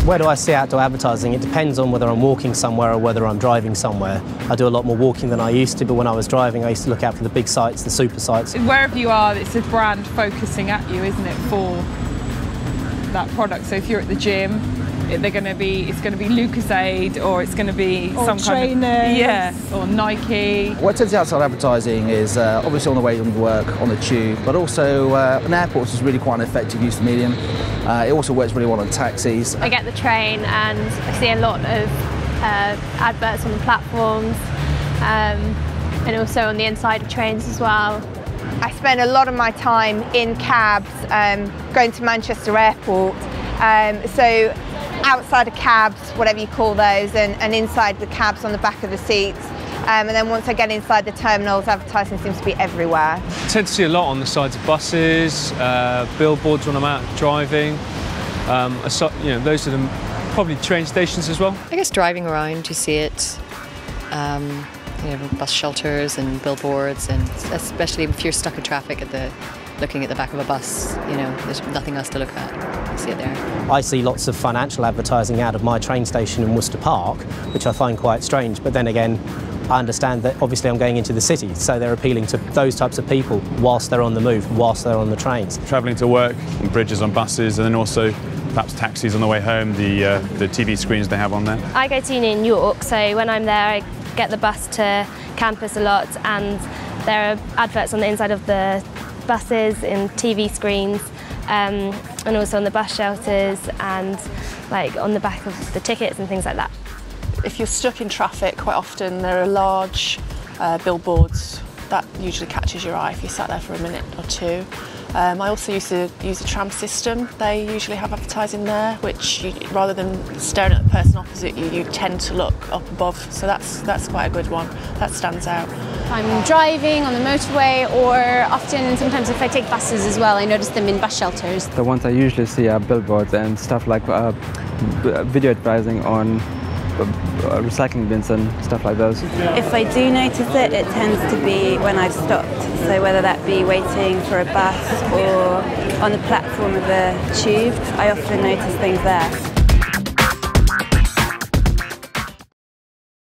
Where do I see outdoor advertising? It depends on whether I'm walking somewhere or whether I'm driving somewhere. I do a lot more walking than I used to, but when I was driving I used to look out for the big sites, the super sites. Wherever you are, it's a brand focusing at you, isn't it, for that product? So if you're at the gym, it's going to be Lucozade, or it's going to be some kind of or Nike. What tends to outside advertising is obviously on the way to work, on the tube, but also in airports is really quite an effective use of medium. It also works really well on taxis. I get the train and I see a lot of adverts on the platforms and also on the inside of trains as well. I spend a lot of my time in cabs going to Manchester Airport, so outside of cabs, whatever you call those, and inside the cabs on the back of the seats. And then once I get inside the terminals, advertising seems to be everywhere. I tend to see a lot on the sides of buses, billboards when I'm out driving. Those are probably train stations as well. I guess driving around, you see it. Bus shelters and billboards, and especially if you're stuck in traffic looking at the back of a bus, there's nothing else to look at. You see it there. I see lots of financial advertising out of my train station in Worcester Park, which I find quite strange, but then again, I understand that obviously I'm going into the city, so they're appealing to those types of people whilst they're on the move, whilst they're on the trains. Travelling to work, on bridges, on buses, and then also perhaps taxis on the way home, the TV screens they have on there. I go to uni in York, so when I'm there I get the bus to campus a lot, and there are adverts on the inside of the buses in TV screens, and also on the bus shelters and on the back of the tickets and things like that. If you're stuck in traffic, quite often there are large billboards that usually catches your eye if you sat there for a minute or two. I also used to use the tram system. They usually have advertising there, which rather than staring at the person opposite you, you tend to look up above. So that's quite a good one. That stands out. I'm driving on the motorway, or often sometimes if I take buses as well, I notice them in bus shelters. The ones I usually see are billboards and stuff like video advertising on recycling bins and stuff like those. If I do notice it, it tends to be when I've stopped. So whether that be waiting for a bus or on the platform of a tube, I often notice things there.